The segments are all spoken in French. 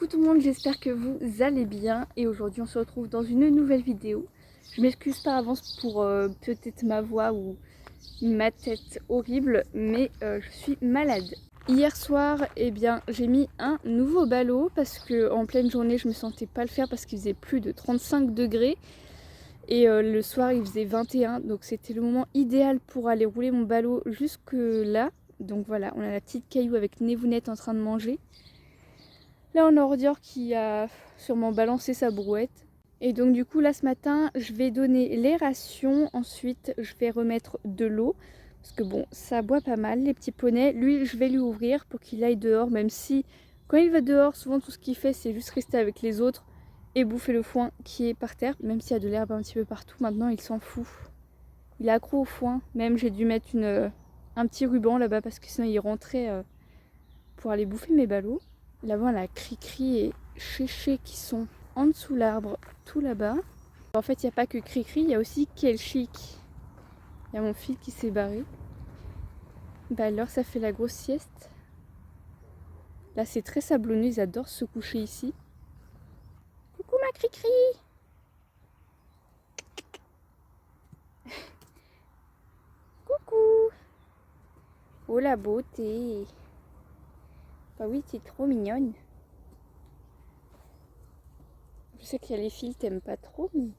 tout le monde, j'espère que vous allez bien et aujourd'hui on se retrouve dans une nouvelle vidéo. Je m'excuse par avance pour peut-être ma voix ou ma tête horrible, mais je suis malade. Hier soir, eh bien, j'ai mis un nouveau ballot parce que en pleine journée je me sentais pas le faire parce qu'il faisait plus de 35 degrés et le soir il faisait 21, donc c'était le moment idéal pour aller rouler mon ballot jusque là. Donc voilà, on a la petite Caillou avec Névounette en train de manger. Là on a Ordior qui a sûrement balancé sa brouette. Et donc du coup là ce matin je vais donner les rations, ensuite je vais remettre de l'eau. Parce que bon, ça boit pas mal les petits poneys. Lui je vais lui ouvrir pour qu'il aille dehors, même si quand il va dehors souvent tout ce qu'il fait c'est juste rester avec les autres et bouffer le foin qui est par terre. Même s'il y a de l'herbe un petit peu partout, maintenant il s'en fout. Il est accro au foin, même j'ai dû mettre un petit ruban là-bas parce que sinon il rentrait pour aller bouffer mes ballots. Là-bas, on a Cricri et Chéché qui sont en dessous l'arbre, tout là-bas. En fait, il n'y a pas que Cricri, il y a aussi Kelchic. Il y a mon fils qui s'est barré. Bah alors, ça fait la grosse sieste. Là, c'est très sablonneux, ils adorent se coucher ici. Coucou ma Cricri! Coucou! Oh la beauté! Bah oui, t'es trop mignonne. Je sais qu'il y a les filles t'aimes pas trop, mais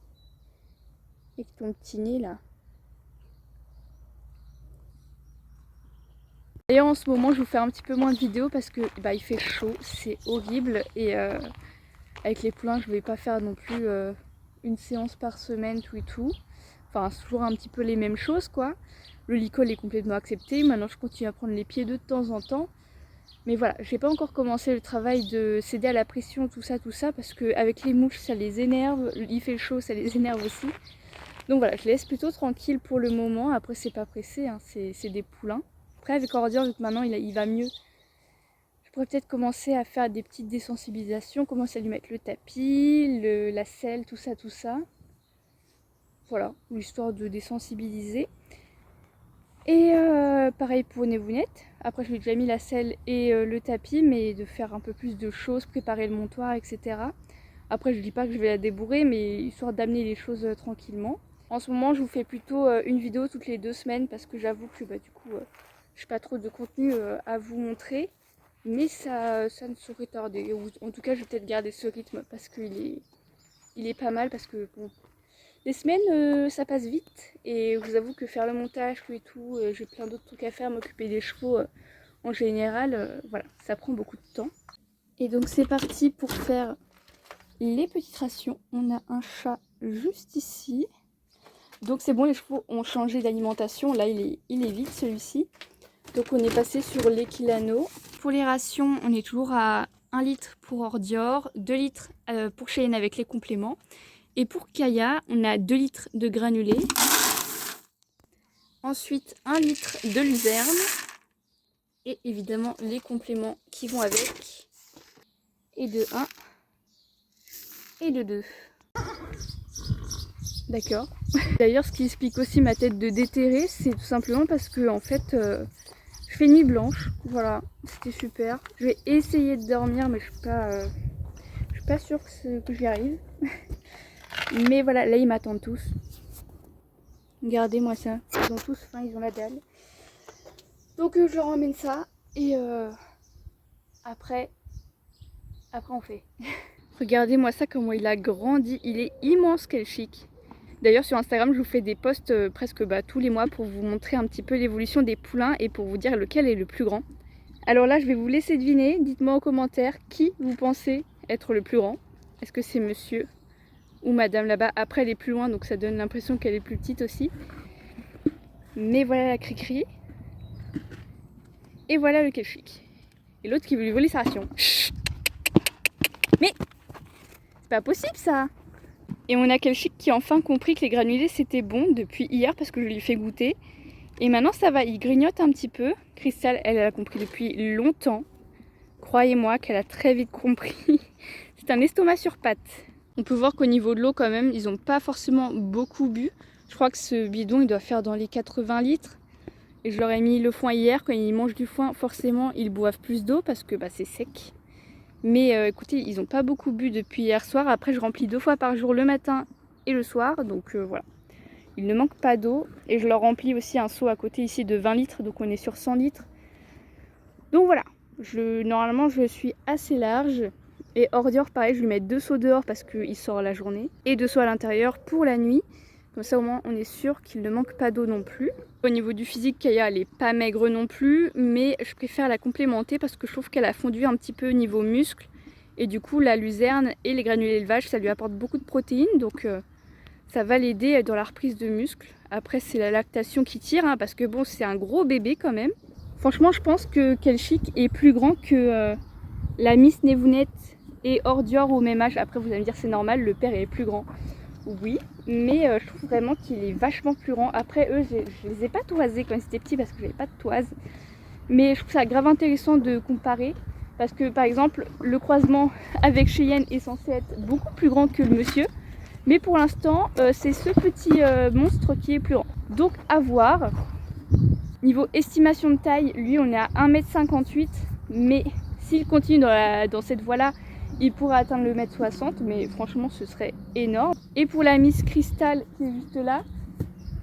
avec ton petit nez là. D'ailleurs en ce moment je vous fais un petit peu moins de vidéos parce que bah, il fait chaud, c'est horrible et avec les poulains je vais pas faire non plus une séance par semaine tout et tout. Enfin c'est toujours un petit peu les mêmes choses quoi. Le licol est complètement accepté, maintenant je continue à prendre les pieds d'eux de temps en temps. Mais voilà, j'ai pas encore commencé le travail de céder à la pression, tout ça parce que avec les mouches ça les énerve, il fait chaud ça les énerve aussi. Donc voilà, je les laisse plutôt tranquille pour le moment, après c'est pas pressé, hein, c'est des poulains. Après avec Ordior, vu que maintenant il va mieux, je pourrais peut-être commencer à faire des petites désensibilisations, commencer à lui mettre le tapis, la selle, tout ça. Voilà, l'histoire de désensibiliser. Et pareil pour Névounette. Après je lui ai déjà mis la selle et le tapis, mais de faire un peu plus de choses, préparer le montoir, etc. Après je dis pas que je vais la débourrer, mais histoire d'amener les choses tranquillement. En ce moment je vous fais plutôt une vidéo toutes les 2 semaines parce que j'avoue que bah, du coup je n'ai pas trop de contenu à vous montrer. Mais ça ne saurait tarder. Ou, en tout cas je vais peut-être garder ce rythme parce qu'il est pas mal. Parce que bon, les semaines ça passe vite. Et je vous avoue que faire le montage et tout, j'ai plein d'autres trucs à faire, m'occuper des chevaux en général. Voilà, ça prend beaucoup de temps. Et donc c'est parti pour faire les petites rations. On a un chat juste ici. Donc c'est bon, les chevaux ont changé d'alimentation. Là il est vide celui-ci. Donc on est passé sur l'équilano. Pour les rations, on est toujours à 1 litre pour Ordior, 2 litres pour Cheyenne avec les compléments. Et pour Kaya, on a 2 litres de granulés. Ensuite 1 litre de luzerne. Et évidemment les compléments qui vont avec. Et de 1 et de 2. D'accord. D'ailleurs, ce qui explique aussi ma tête de déterré, c'est tout simplement parce que en fait, je fais nuit blanche. Voilà, c'était super. Je vais essayer de dormir, mais je suis pas sûre que j'y arrive. Mais voilà, là ils m'attendent tous. Regardez-moi ça. Ils ont tous faim, ils ont la dalle. Donc je leur emmène ça et après on fait. Regardez-moi ça, comment il a grandi. Il est immense, quel chic. D'ailleurs sur Instagram je vous fais des posts presque tous les mois pour vous montrer un petit peu l'évolution des poulains et pour vous dire lequel est le plus grand. Alors là je vais vous laisser deviner, dites-moi en commentaire qui vous pensez être le plus grand. Est-ce que c'est monsieur ou madame là-bas? Après elle est plus loin donc ça donne l'impression qu'elle est plus petite aussi. Mais voilà la Cricri. Et voilà le Kelchic. Et l'autre qui veut lui voler sa ration. Chut. Mais c'est pas possible ça. Et on a Kelchic qui a enfin compris que les granulés c'était bon depuis hier parce que je lui ai fait goûter. Et maintenant ça va, il grignote un petit peu. Cristal, elle a compris depuis longtemps. Croyez-moi qu'elle a très vite compris. C'est un estomac sur pattes. On peut voir qu'au niveau de l'eau quand même, ils n'ont pas forcément beaucoup bu. Je crois que ce bidon il doit faire dans les 80 litres. Et je leur ai mis le foin hier. Quand ils mangent du foin, forcément ils boivent plus d'eau parce que c'est sec. Mais écoutez, ils n'ont pas beaucoup bu depuis hier soir. Après, je remplis 2 fois par jour, le matin et le soir. Donc voilà. Il ne manque pas d'eau. Et je leur remplis aussi un seau à côté ici de 20 litres. Donc on est sur 100 litres. Donc voilà. Normalement, je suis assez large. Et Ordior, pareil, je lui mets 2 seaux dehors parce qu'il sort la journée. Et 2 seaux à l'intérieur pour la nuit. Comme ça, au moins, on est sûr qu'il ne manque pas d'eau non plus. Au niveau du physique, Kaya, elle n'est pas maigre non plus, mais je préfère la complémenter parce que je trouve qu'elle a fondu un petit peu au niveau muscle. Et du coup, la luzerne et les granulés d'élevage, ça lui apporte beaucoup de protéines, donc ça va l'aider dans la reprise de muscles. Après, c'est la lactation qui tire, hein, parce que bon, c'est un gros bébé quand même. Franchement, je pense que Kelchik est plus grand que la Miss Nevounette et Ordior au même âge. Après, vous allez me dire, c'est normal, le père est plus grand. Oui, mais je trouve vraiment qu'il est vachement plus grand. Après, eux, je les ai pas toisés quand ils étaient petits parce que j'avais pas de toise. Mais je trouve ça grave intéressant de comparer. Parce que, par exemple, le croisement avec Cheyenne est censé être beaucoup plus grand que le monsieur. Mais pour l'instant, c'est ce petit monstre qui est plus grand. Donc, à voir. Niveau estimation de taille, lui, on est à 1m58. Mais s'il continue dans cette voie-là, il pourrait atteindre le 1m60, mais franchement ce serait énorme. Et pour la Miss Crystal qui est juste là,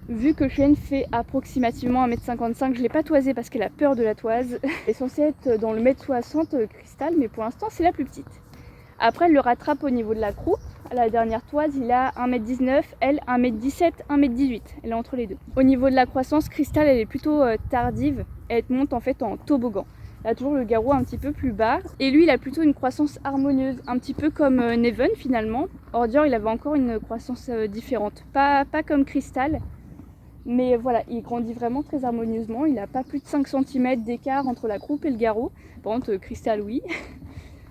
vu que Cheyenne fait approximativement 1m55, je ne l'ai pas toisée parce qu'elle a peur de la toise. Elle est censée être dans le 1m60 Crystal, mais pour l'instant c'est la plus petite. Après elle le rattrape au niveau de la croupe. À la dernière toise il a 1m19, elle 1m17, 1m18. Elle est entre les deux. Au niveau de la croissance, Crystal elle est plutôt tardive. Elle monte en fait en toboggan. Il a toujours le garrot un petit peu plus bas. Et lui, il a plutôt une croissance harmonieuse, un petit peu comme Neven finalement. Ordior, il avait encore une croissance différente. Pas comme Crystal, mais voilà, il grandit vraiment très harmonieusement. Il n'a pas plus de 5 cm d'écart entre la croupe et le garrot. Par contre, Crystal, oui.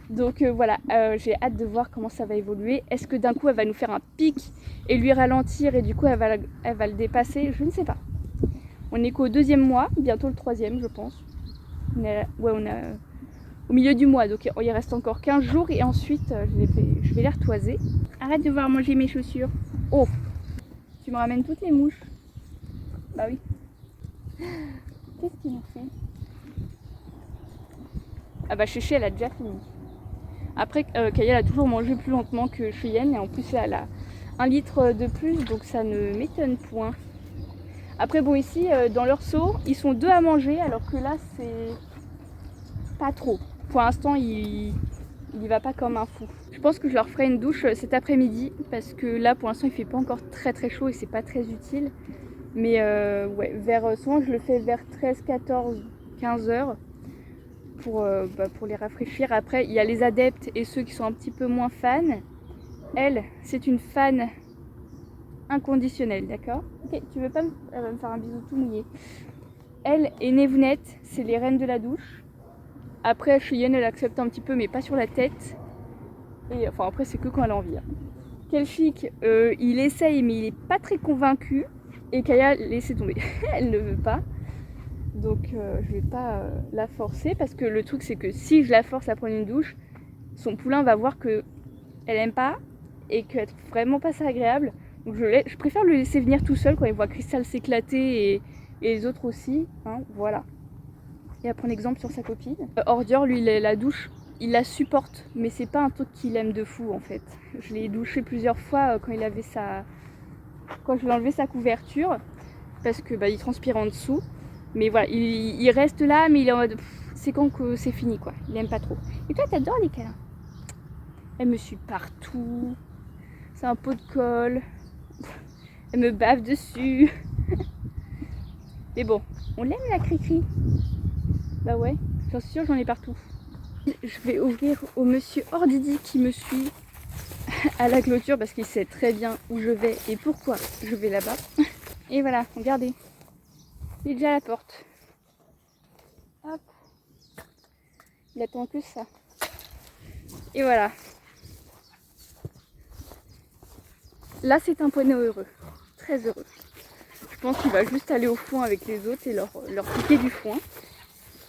Donc voilà, j'ai hâte de voir comment ça va évoluer. Est-ce que d'un coup, elle va nous faire un pic et lui ralentir et du coup, elle va le dépasser? Je ne sais pas. On est qu'au 2e mois, bientôt le 3e, je pense. On est au milieu du mois, donc il reste encore 15 jours et ensuite je vais les retoiser. Arrête de voir manger mes chaussures. Oh, tu me ramènes toutes les mouches. Bah oui. Qu'est-ce qu'il nous fait? Ah bah Chéché, elle a déjà fini. Après, Kaya, elle a toujours mangé plus lentement que Cheyenne et en plus elle a 1 litre de plus, donc ça ne m'étonne point. Après bon, ici dans leur seau, ils sont 2 à manger alors que là c'est pas trop. Pour l'instant il y va pas comme un fou. Je pense que je leur ferai une douche cet après-midi parce que là pour l'instant il fait pas encore très chaud et c'est pas très utile. Mais ouais, souvent je le fais vers 13, 14, 15 heures pour les rafraîchir. Après il y a les adeptes et ceux qui sont un petit peu moins fans. Elle, c'est une fan inconditionnelle, d'accord? Ok, tu veux pas elle va me faire un bisou tout mouillé. Elle et Nevounette, c'est les reines de la douche. Après, Cheyenne, elle accepte un petit peu, mais pas sur la tête. Et enfin, après, c'est que quand elle a envie. Hein. Kelchik, il essaye, mais il est pas très convaincu. Et Kaya, laissez tomber. Elle ne veut pas. Donc, je vais pas la forcer. Parce que le truc, c'est que si je la force à prendre une douche, son poulain va voir que elle aime pas. Et qu'elle trouve vraiment pas ça agréable. Donc, je préfère le laisser venir tout seul quand il voit Crystal s'éclater et les autres aussi. Hein, voilà. Et à prendre exemple sur sa copine. Ordior, lui, la douche, il la supporte, mais c'est pas un truc qu'il aime de fou en fait. Je l'ai douché plusieurs fois quand je lui ai enlevé sa couverture, parce que il transpire en dessous. Mais voilà, il reste là, mais il est en mode, c'est quand que c'est fini quoi. Il aime pas trop. Et toi, t'adores les câlins. Elle me suit partout. C'est un pot de colle. Elle me bave dessus. Mais bon, on l'aime la cri-cri. Bah ouais, j'en suis sûre, j'en ai partout. Je vais ouvrir au monsieur Ordidi qui me suit à la clôture parce qu'il sait très bien où je vais et pourquoi je vais là-bas. Et voilà, regardez. Il est déjà à la porte. Hop. Il attend que ça. Et voilà. Là, c'est un poney heureux. Très heureux. Je pense qu'il va juste aller au foin avec les autres et leur piquer du foin.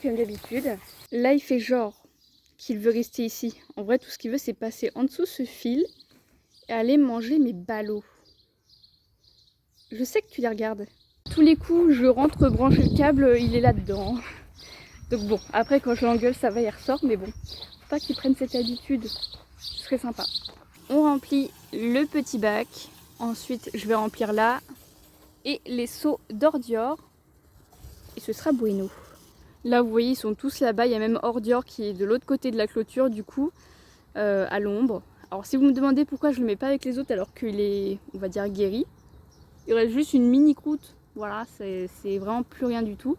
Comme d'habitude. Là, il fait genre qu'il veut rester ici. En vrai, tout ce qu'il veut, c'est passer en dessous ce fil et aller manger mes ballots. Je sais que tu les regardes. Tous les coups, je rentre brancher le câble, il est là-dedans. Donc bon, après, quand je l'engueule, ça va, il ressort. Mais bon, pas qu'ils prennent cette habitude. Ce serait sympa. On remplit le petit bac. Ensuite, je vais remplir là. Et les seaux d'Ordior. Et ce sera bueno. Là, vous voyez, ils sont tous là-bas. Il y a même Ordior qui est de l'autre côté de la clôture, du coup, à l'ombre. Alors, si vous me demandez pourquoi je le mets pas avec les autres alors qu'il est, on va dire, guéri, il reste juste une mini croûte. Voilà, c'est vraiment plus rien du tout.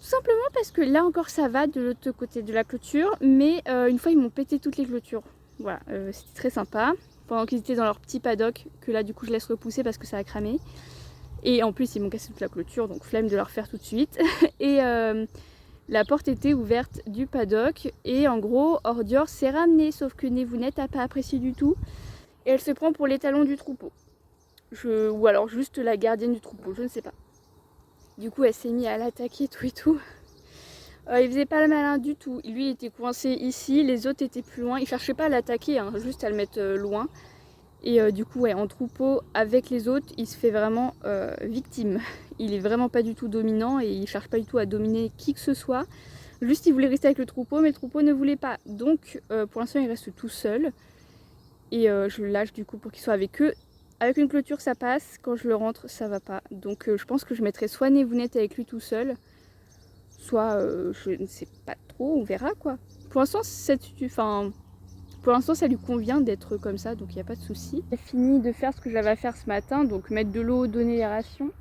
Tout simplement parce que là encore ça va de l'autre côté de la clôture, mais une fois ils m'ont pété toutes les clôtures. Voilà, c'était très sympa. Pendant qu'ils étaient dans leur petit paddock, que là du coup je laisse repousser parce que ça a cramé. Et en plus ils m'ont cassé toute la clôture, donc flemme de leur faire tout de suite. Et la porte était ouverte du paddock, et en gros Ordior s'est ramenée, sauf que Névounette n'a pas apprécié du tout. Et elle se prend pour l'étalon du troupeau. Ou alors juste la gardienne du troupeau, je ne sais pas. Du coup, elle s'est mise à l'attaquer tout et tout. Il faisait pas le malin du tout. Lui, il était coincé ici, les autres étaient plus loin. Il cherchait pas à l'attaquer, hein, juste à le mettre loin. Et du coup, ouais, en troupeau, avec les autres, il se fait vraiment victime. Il est vraiment pas du tout dominant et il cherche pas du tout à dominer qui que ce soit. Juste, il voulait rester avec le troupeau, mais le troupeau ne voulait pas. Donc, pour l'instant, il reste tout seul. Et je le lâche du coup pour qu'il soit avec eux. Avec une clôture ça passe, quand je le rentre ça va pas. Donc je pense que je mettrai soit Névounette avec lui tout seul, soit je ne sais pas trop, on verra quoi. Pour l'instant ça lui convient d'être comme ça, donc il n'y a pas de souci. J'ai fini de faire ce que j'avais à faire ce matin, donc mettre de l'eau, donner les rations.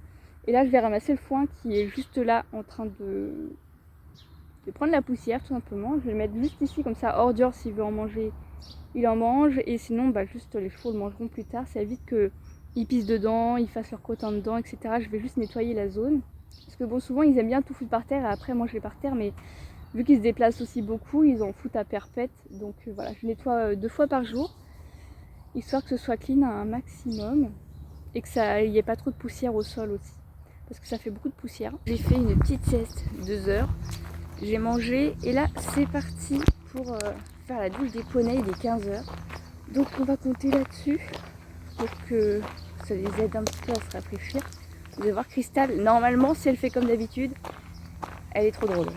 Et là je vais ramasser le foin qui est juste là en train de prendre la poussière tout simplement. Je vais le mettre juste ici comme ça, Ordior s'il veut en manger. Il en mange, et sinon bah, juste les chevaux le mangeront plus tard. Ça évite qu'ils pissent dedans, ils fassent leur crottin dedans, etc. Je vais juste nettoyer la zone. Parce que bon, souvent ils aiment bien tout foutre par terre et après manger par terre, mais vu qu'ils se déplacent aussi beaucoup, ils en foutent à perpète. Donc voilà, je nettoie 2 fois par jour, histoire que ce soit clean à un maximum et que ça y ait pas trop de poussière au sol aussi. Parce que ça fait beaucoup de poussière. J'ai fait une petite sieste, 2 heures. J'ai mangé et là c'est parti pour faire la douche des poneys, il est 15 h. Donc on va compter là-dessus pour que ça les aide un petit peu à se rafraîchir. Vous allez voir Cristal, normalement si elle fait comme d'habitude, elle est trop drôle.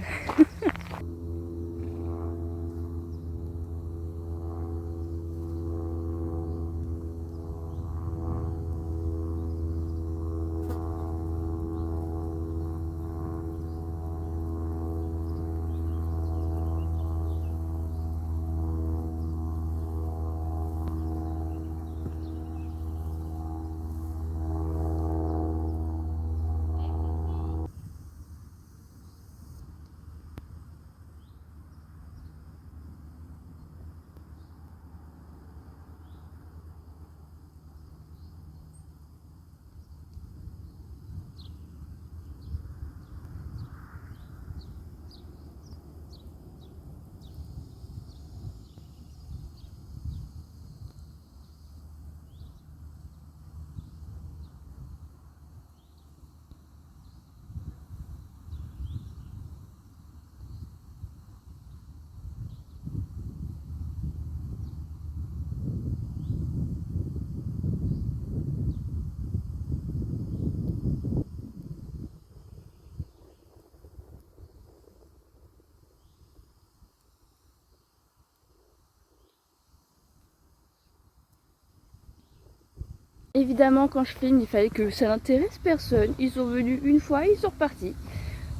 Évidemment quand je filme il fallait que ça n'intéresse personne. Ils sont venus une fois, ils sont repartis.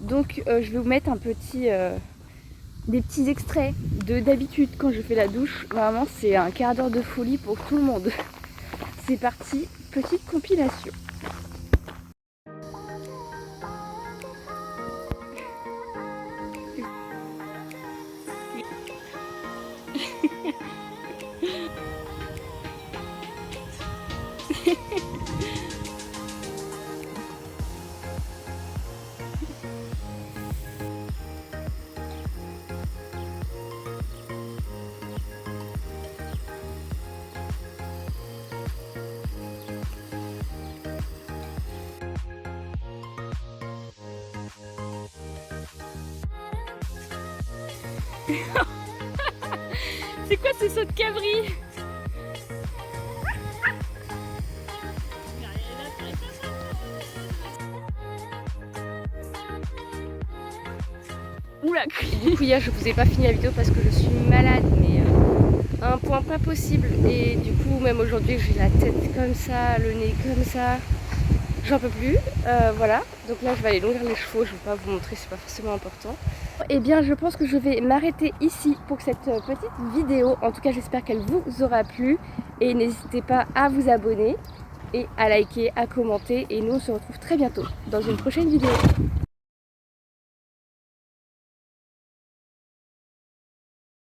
Donc je vais vous mettre des petits extraits d'habitude quand je fais la douche. Vraiment c'est un quart d'heure de folie pour tout le monde. C'est parti, petite compilation. C'est quoi ce saut de cabri? Oula. Du coup hier je vous ai pas fini la vidéo parce que je suis malade, mais à un point pas possible. Et du coup même aujourd'hui j'ai la tête comme ça, le nez comme ça, j'en peux plus. Voilà, donc là je vais aller nourrir les chevaux, je vais pas vous montrer, c'est pas forcément important. Et bien je pense que je vais m'arrêter ici pour cette petite vidéo. En tout cas j'espère qu'elle vous aura plu. Et n'hésitez pas à vous abonner et à liker, à commenter. Et nous on se retrouve très bientôt dans une prochaine vidéo.